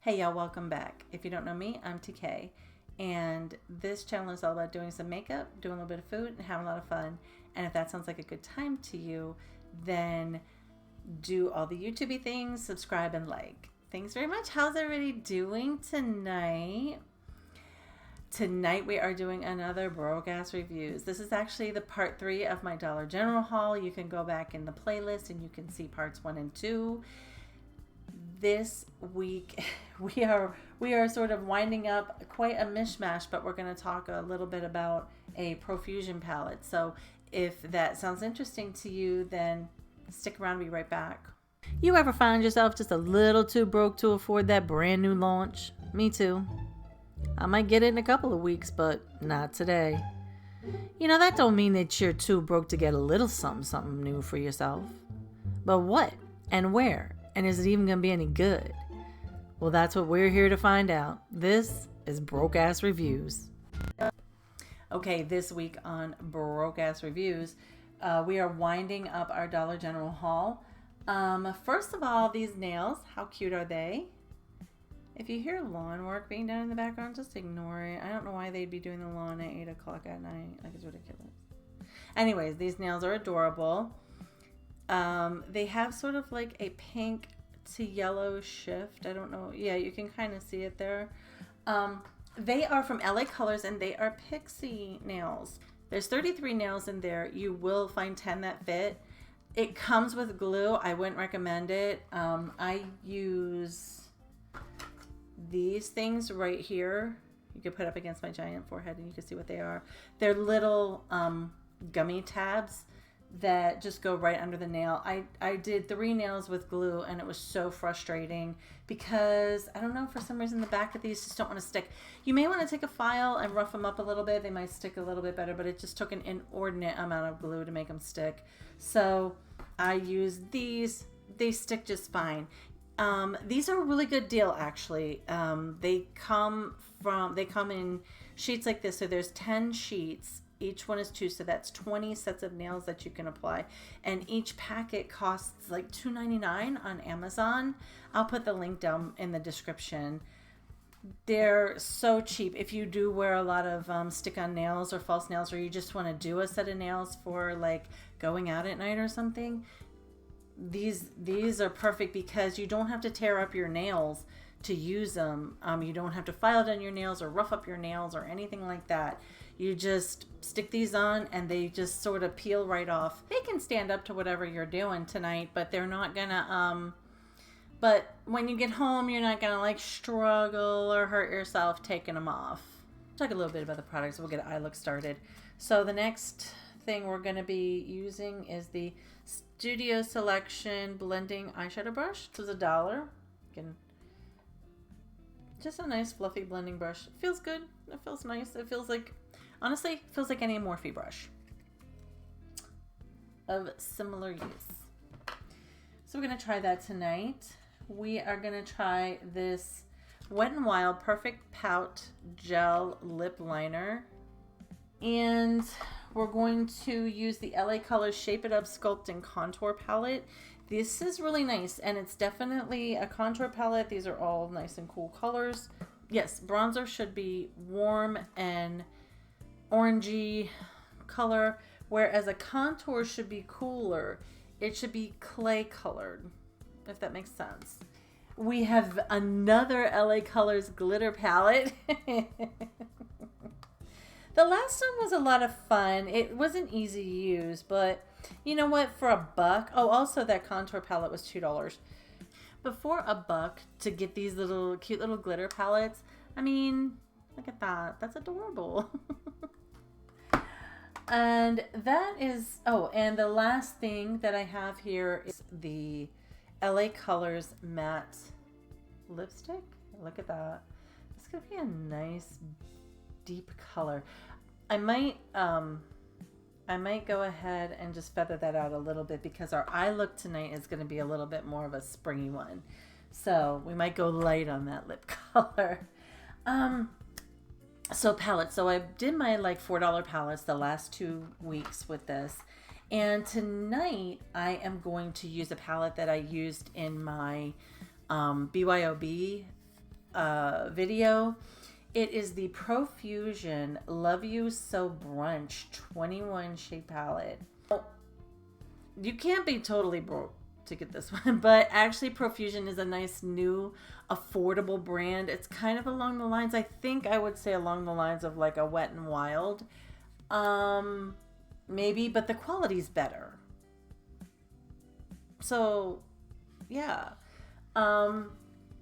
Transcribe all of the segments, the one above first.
Hey y'all, welcome back. If you don't know me, I'm TK, and this channel is all about doing some makeup, doing a little bit of food, and having a lot of fun. And if that sounds like a good time to you, then do all the YouTubey things, subscribe and like. Thanks very much. How's everybody doing tonight? Tonight we are doing another broke ass reviews. This is actually the part 3 of my Dollar General haul. You can go back in the playlist and you can see parts 1 and 2. This week we are sort of winding up quite a mishmash, but we're going to talk a little bit about a Profusion palette. So if that sounds interesting to you, then stick around. I'll be right back. You ever find yourself just a little too broke to afford that brand new launch? Me too. I might get it in a couple of weeks, but not today. You know, that don't mean that you're too broke to get a little something new for yourself. But what and where? And is it even going to be any good? Well, that's what we're here to find out. This is Broke Ass Reviews. Okay, this week on Broke Ass Reviews, we are winding up our Dollar General haul. First of all, these nails, how cute are they? If you hear lawn work being done in the background, just ignore it. I don't know why they'd be doing the lawn at 8 o'clock at night. Like, it's ridiculous. Anyways, these nails are adorable. They have sort of like a pink to yellow shift. I don't know. Yeah, you can kind of see it there. They are from LA Colors and they are Pixie Nails. There's 33 nails in there. You will find 10 that fit. It comes with glue. I wouldn't recommend it. I use these things right here. You can put up against my giant forehead and you can see what they are. They're little gummy tabs that just go right under the nail. I did 3 nails with glue and it was so frustrating because I don't know, for some reason the back of these just don't want to stick. You may want to take a file and rough them up a little bit. They might stick a little bit better, but it just took an inordinate amount of glue to make them stick. So I used these. They stick just fine. These are a really good deal actually. They come in sheets like this. So there's 10 sheets. Each one is 2, so that's 20 sets of nails that you can apply. And each packet costs like $2.99 on Amazon. I'll put the link down in the description. They're so cheap. If you do wear a lot of stick-on nails or false nails, or you just want to do a set of nails for like going out at night or something, these are perfect because you don't have to tear up your nails to use them. You don't have to file down your nails or rough up your nails or anything like that. You just stick these on and they just sort of peel right off. They can stand up to whatever you're doing tonight, but they're not gonna, but when you get home, you're not gonna like struggle or hurt yourself taking them off. Talk a little bit about the products. We'll get eye look started. So the next thing we're gonna be using is the Studio Selection Blending Eyeshadow Brush. This is $1. Just a nice fluffy blending brush. It feels good. It feels nice. It feels like, honestly, it feels like any Morphe brush of similar use. So we're going to try that tonight. We are going to try this Wet n Wild Perfect Pout Gel Lip Liner. And we're going to use the LA Colors Shape It Up Sculpt and Contour Palette. This is really nice, and it's definitely a contour palette. These are all nice and cool colors. Yes, bronzer should be warm and orangey color, whereas a contour should be cooler. It should be clay colored, if that makes sense. We have another LA Colors glitter palette. The last one was a lot of fun. It wasn't easy to use, but you know what? For $1. Oh, also that contour palette was $2. But for $1 to get these little cute little glitter palettes, I mean, look at that. That's adorable. And that is, oh, and the last thing that I have here is the LA Colors matte lipstick. Look at that. It's going to be a nice deep color. I might go ahead and just feather that out a little bit because our eye look tonight is going to be a little bit more of a springy one. So we might go light on that lip color. So palettes. So I did my like $4 palettes the last 2 weeks with this. And tonight I am going to use a palette that I used in my BYOB video. It is the Profusion Love You So Brunch 21 shade palette. You can't be totally broke to get this one, but actually Profusion is a nice new affordable brand. It's kind of along the lines, I think I would say along the lines of like a Wet n Wild, maybe, but the quality's better. So yeah,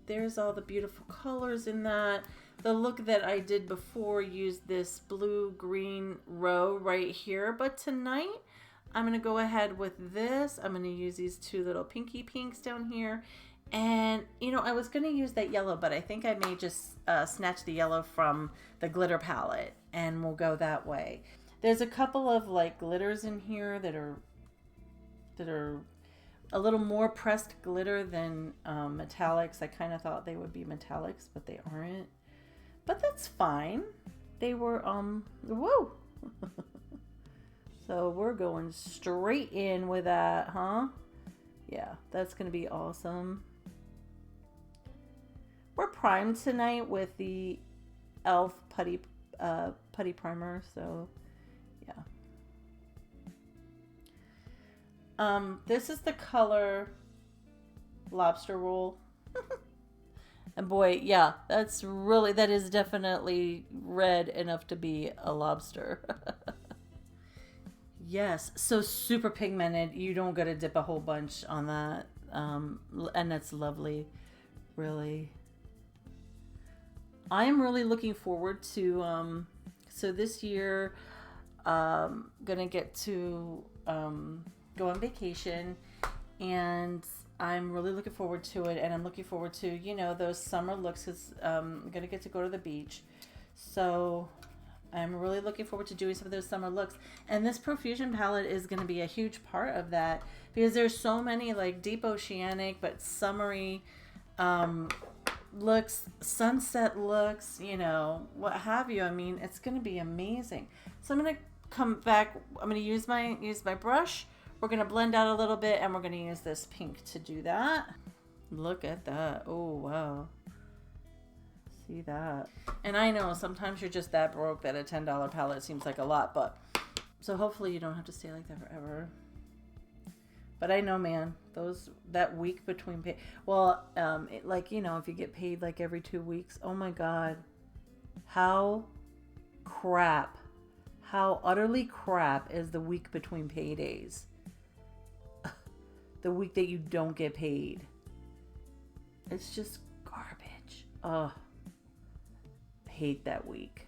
there's all the beautiful colors in that. The look that I did before used this blue-green row right here, but tonight I'm going to go ahead with this. I'm going to use these two little pinky pinks down here. And, you know, I was going to use that yellow, but I think I may just snatch the yellow from the glitter palette, and we'll go that way. There's a couple of, like, glitters in here that are a little more pressed glitter than metallics. I kind of thought they would be metallics, but they aren't. But that's fine. They were, whoa. So we're going straight in with that, huh? Yeah, that's going to be awesome. We're primed tonight with the e.l.f. putty primer, so yeah. This is the color Lobster Roll. And boy, yeah, that is definitely red enough to be a lobster. Yes, so super pigmented. You don't got to dip a whole bunch on that. And that's lovely, really. I am really looking forward to, so this year, gonna get to go on vacation, and I'm really looking forward to it, and I'm looking forward to, you know, those summer looks, because I'm going to get to go to the beach. So I'm really looking forward to doing some of those summer looks. And this Profusion palette is going to be a huge part of that, because there's so many like deep oceanic but summery looks, sunset looks, you know, what have you. I mean, it's going to be amazing. So I'm going to come back. I'm going to use my brush. We're going to blend out a little bit, and we're going to use this pink to do that. Look at that. Oh, wow. See that? And I know sometimes you're just that broke that a $10 palette seems like a lot, but so hopefully you don't have to stay like that forever. But I know, man, that week between pay, well, like, you know, if you get paid like every 2 weeks, oh my God, how utterly crap is the week between paydays. The week that you don't get paid. It's just garbage. Ugh. Hate that week.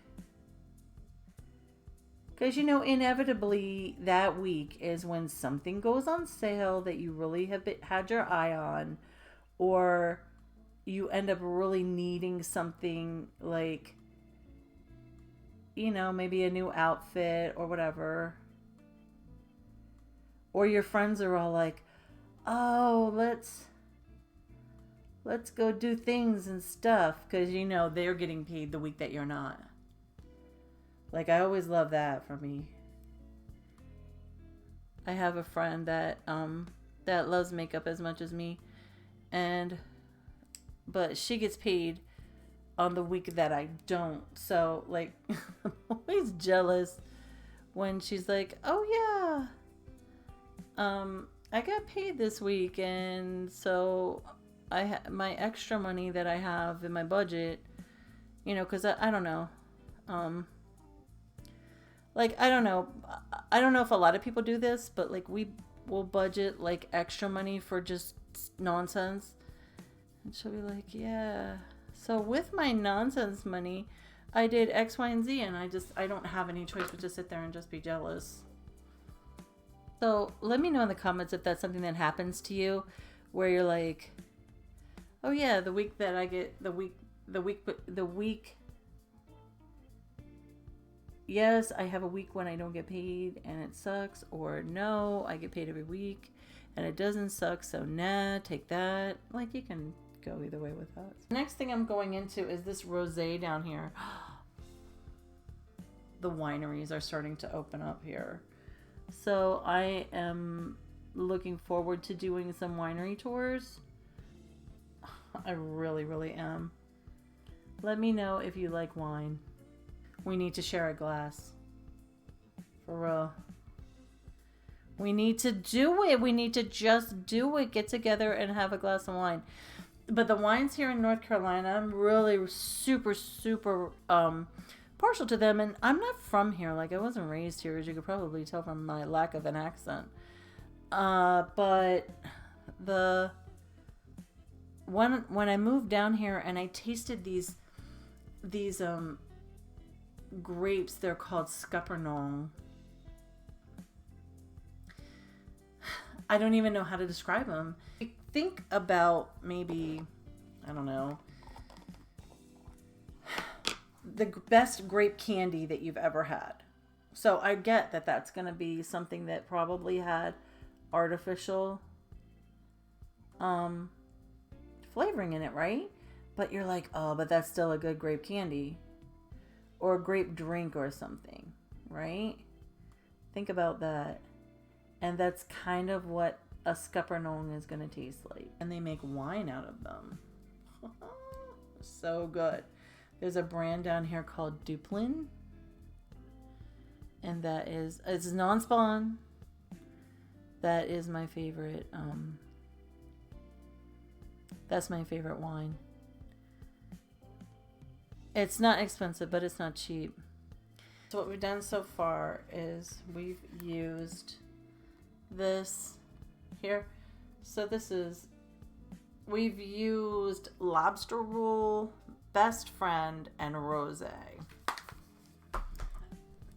Because, you know, inevitably that week is when something goes on sale that you really have had your eye on, or you end up really needing something like, you know, maybe a new outfit or whatever. Or your friends are all like, oh, let's go do things and stuff, because, you know, they're getting paid the week that you're not. Like, I always love that for me. I have a friend that loves makeup as much as me, but she gets paid on the week that I don't. So, like, I'm always jealous when she's like, oh yeah, I got paid this week, and so my extra money that I have in my budget, you know, because I don't know, like, I don't know if a lot of people do this, but like, we will budget like extra money for just nonsense, and she'll be like, yeah, so with my nonsense money I did X, Y, and Z, and I don't have any choice but to sit there and just be jealous. So let me know in the comments if that's something that happens to you, where you're like, oh yeah, the week that I get the week. Yes, I have a week when I don't get paid and it sucks, or no, I get paid every week and it doesn't suck, so nah, take that. Like, you can go either way with that. Next thing I'm going into is this rosé down here. The wineries are starting to open up here. So I am looking forward to doing some winery tours. I really, really am. Let me know if you like wine. We need to share a glass. For real. We need to do it. We need to just do it. Get together and have a glass of wine. But the wines here in North Carolina, I'm really super partial to them. And I'm not from here. Like, I wasn't raised here, as you could probably tell from my lack of an accent. But when I moved down here and I tasted these grapes, they're called Sculpting. I don't even know how to describe them. Think about maybe, I don't know, the best grape candy that you've ever had. So I get that that's going to be something that probably had artificial flavoring in it, right? But you're like, oh, but that's still a good grape candy or a grape drink or something, right? Think about that. And that's kind of what a Sculpting is going to taste like. And they make wine out of them. So good. There's a brand down here called Duplin. And it's non-spawn. That is my favorite. That's my favorite wine. It's not expensive, but it's not cheap. So what we've done so far is we've used this here. So we've used Lobster Roll, Best Friend, and Rosé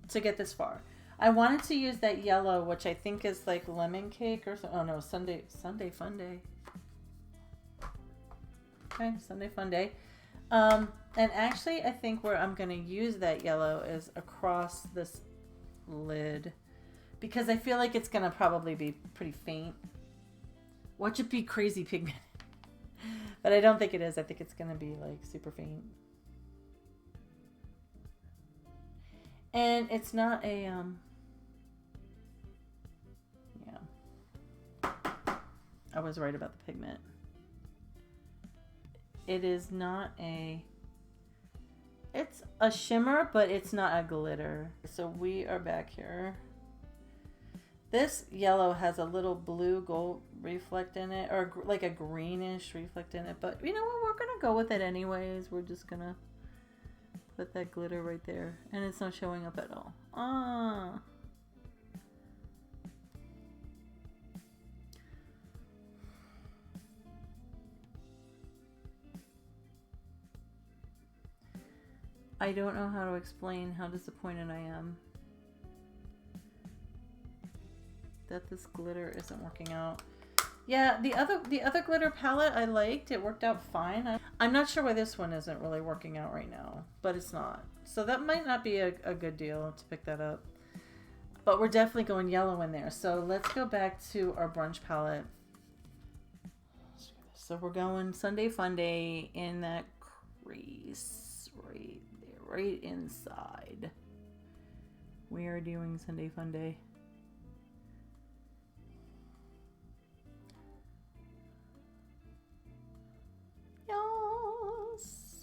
to get this far. I wanted to use that yellow, which I think is like lemon cake or oh no, Sunday Fun Day. Okay, Sunday Fun Day. And actually, I think where I'm going to use that yellow is across this lid, because I feel like it's going to probably be pretty faint. Watch it be crazy pigmented. But I don't think it is. I think it's going to be like super faint. And it's not a, yeah. I was right about the pigment. It is not it's a shimmer, but it's not a glitter. So we are back here. This yellow has a little blue gold reflect in it, or like a greenish reflect in it. But you know what? We're going to go with it anyways. We're just going to put that glitter right there. And it's not showing up at all. I don't know how to explain how disappointed I am that this glitter isn't working out. Yeah, the other glitter palette I liked. It worked out fine. I'm not sure why this one isn't really working out right now, but it's not. So that might not be a good deal to pick that up. But we're definitely going yellow in there. So let's go back to our Brunch palette. So we're going Sunday Fun Day in that crease right there, right inside. We are doing Sunday Fun Day.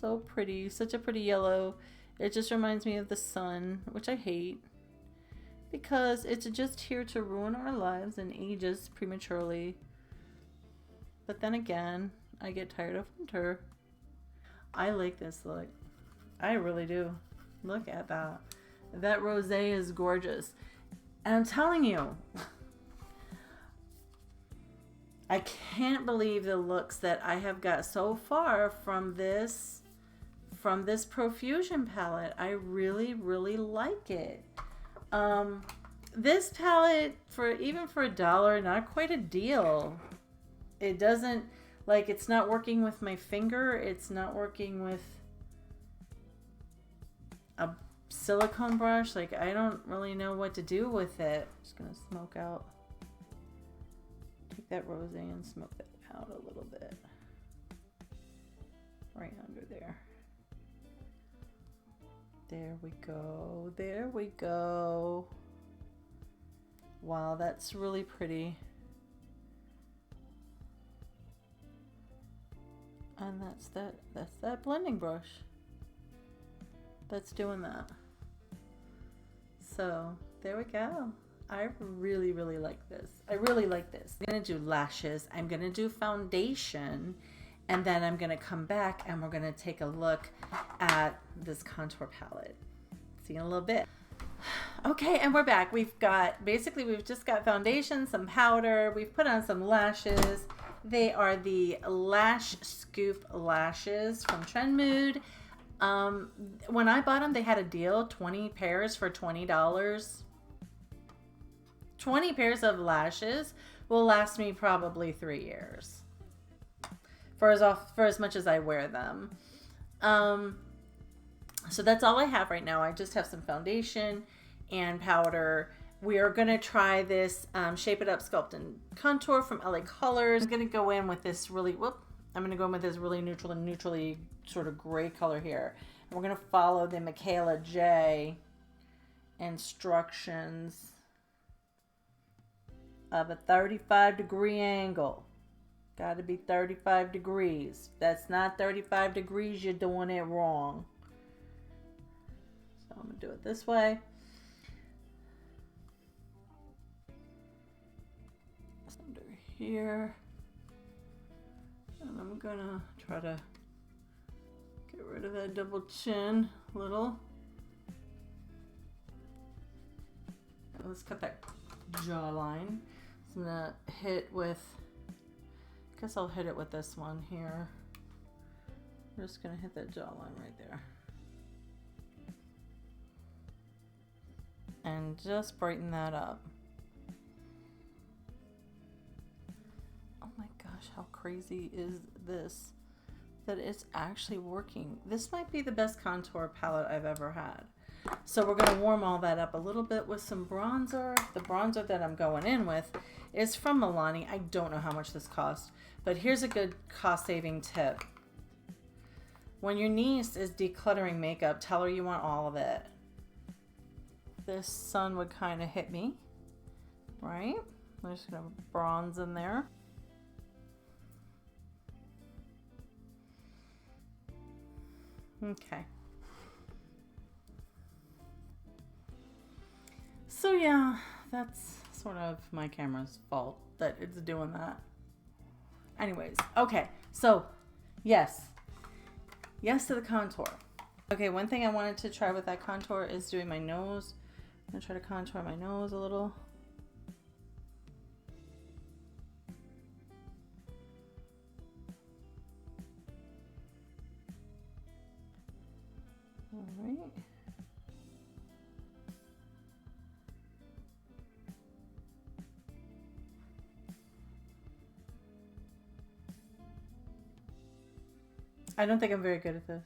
So pretty, such a pretty yellow. It just reminds me of the sun, which I hate because it's just here to ruin our lives and age us prematurely. But then again, I get tired of winter. I like this look. I really do. Look at that. That rosé is gorgeous. And I'm telling you, I can't believe the looks that I have got so far from this Profusion palette. I really, really like it. This palette, even for $1, not quite a deal. It doesn't, like, it's not working with my finger. It's not working with a silicone brush. Like, I don't really know what to do with it. I'm just gonna smoke out. Take that rosé and smoke that out a little bit. Right under there. There we go. There we go. Wow, that's really pretty. And that's that blending brush. that's doing that. So there we go. I really, really like this. I really like this. I'm going to do lashes. I'm going to do foundation. And then I'm going to come back and we're going to take a look at this contour palette. See you in a little bit. Okay, and we're back. We've just got foundation, some powder. We've put on some lashes. They are the Lash Scoop lashes from Trend Mood. When I bought them, they had a deal, 20 pairs for $20. 20 pairs of lashes will last me probably 3 years for as much as I wear them. So that's all I have right now. I just have some foundation and powder. We are going to try this Shape It Up Sculpt and Contour from LA Colors. I'm going to go in with this really neutral and neutrally sort of gray color here. And we're going to follow the Michaela J instructions of a 35-degree angle. Got to be 35 degrees. If that's not 35 degrees, you're doing it wrong. So I'm going to do it this way. Under here. And I'm going to try to get rid of that double chin a little. Let's cut that jawline. So I'm gonna I'll hit it with this one here. I'm just gonna hit that jawline right there. And just brighten that up. Oh my gosh, how crazy is this? That it's actually working. This might be the best contour palette I've ever had. So we're going to warm all that up a little bit with some bronzer. The bronzer that I'm going in with is from Milani. I don't know how much this cost, but here's a good cost-saving tip. When your niece is decluttering makeup, tell her you want all of it. This sun would kind of hit me, right? I'm just going to bronze in there. Okay. So yeah, that's sort of my camera's fault that it's doing that. Anyways, okay, so yes to the contour. Okay, one thing I wanted to try with that contour is doing my nose. I'm gonna try to contour my nose a little. All right. I don't think I'm very good at this.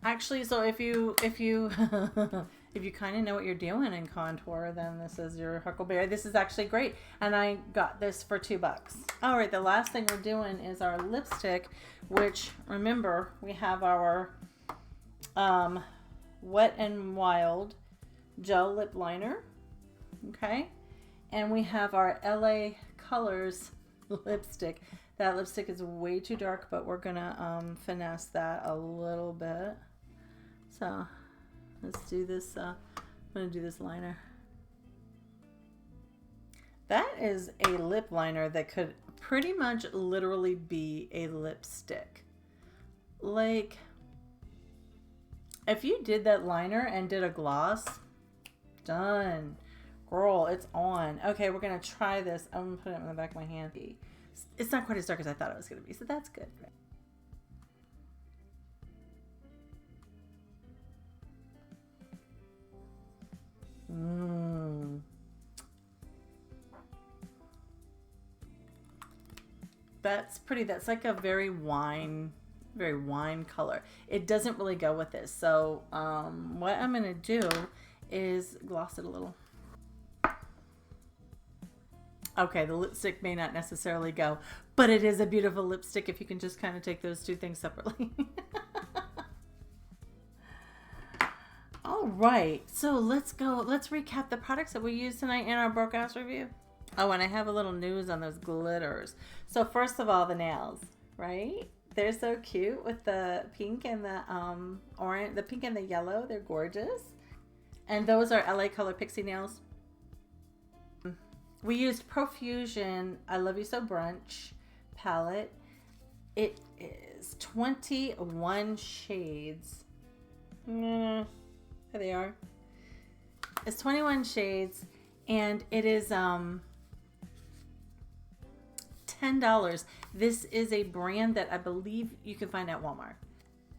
Actually, so if you if you kind of know what you're doing in contour, then this is your Huckleberry. This is actually great, and I got this for $2. All right, the last thing we're doing is our lipstick, which remember we have our Wet n Wild gel lip liner, okay, and we have our LA Colors lipstick. That lipstick is way too dark, but we're gonna finesse that a little bit. So let's do this. I'm gonna do this liner. That is a lip liner that could pretty much literally be a lipstick. Like, if you did that liner and did a gloss, done. Girl, it's on. Okay, we're gonna try this. I'm gonna put it in the back of my hand. It's not quite as dark as I thought it was going to be, so that's good. That's pretty. That's like a very wine color. It doesn't really go with this. So what I'm going to do is gloss it a little. Okay, the lipstick may not necessarily go, but it is a beautiful lipstick if you can just kind of take those two things separately. All right, so let's go. Let's recap the products that we used tonight in our broke-ass review. Oh, and I have a little news on those glitters. So first of all, the nails, right? They're so cute with the pink and the orange, the pink and the yellow. They're gorgeous. And those are LA Color Pixie Nails. We used Profusion I Love You So Brunch palette. It is 21 shades. There they are. It's 21 shades, and it is $10. This is a brand that I believe you can find at Walmart.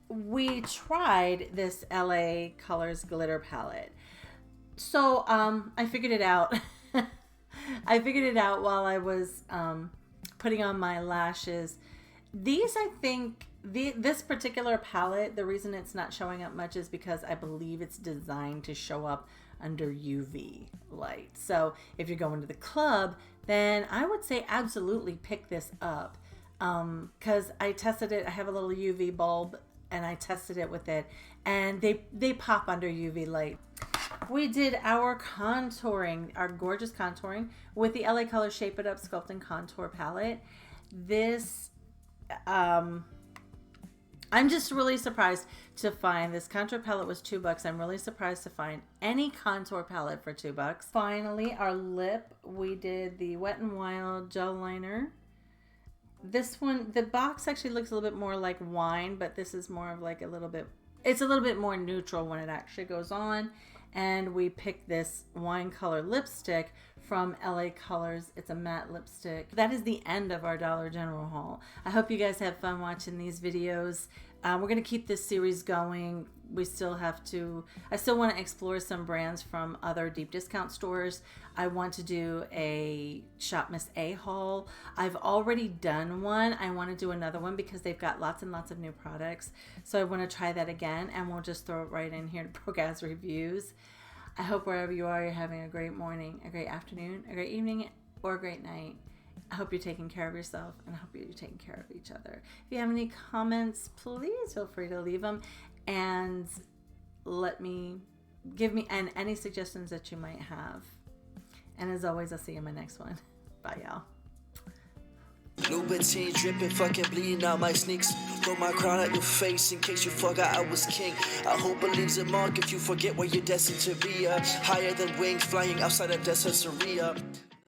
We tried this LA Colors glitter palette. So I figured it out. I figured it out while I was putting on my lashes. These, I think, this particular palette, the reason it's not showing up much is because I believe it's designed to show up under UV light. So if you're going to the club, then I would say absolutely pick this up, because I tested it. I have a little UV bulb and I tested it with it, and they pop under UV light. We did our contouring, our gorgeous contouring with the LA Color Shape It Up Sculpting Contour Palette. This, I'm just really surprised to find this contour palette was $2. I'm really surprised to find any contour palette for $2. Finally, our lip, we did the Wet n Wild gel liner. This one, the box actually looks a little bit more like wine, but this is more of like a little bit, it's a little bit more neutral when it actually goes on. And we picked this wine color lipstick from LA Colors. It's a matte lipstick. That is the end of our Dollar General haul. I hope you guys have fun watching these videos. We're going to keep this series going. We still have to, I still want to explore some brands from other deep discount stores. I want to do a Shop Miss A haul. I've already done one. I want to do another one because they've got lots and lots of new products. So I want to try that again, and we'll just throw it right in here to Progress Reviews. I hope wherever you are, you're having a great morning, a great afternoon, a great evening, or a great night. I hope you're taking care of yourself, and I hope you're taking care of each other. If you have any comments, please feel free to leave them, and give me any suggestions that you might have. And as always, I'll see you in my next one. Bye, y'all. Lubertine dripping, fucking bleeding out my sneaks. Throw my crown at your face in case you forgot I was king. I hope it leaves a mark if you forget where you're destined to be. Higher than wings, flying outside of desert Syria.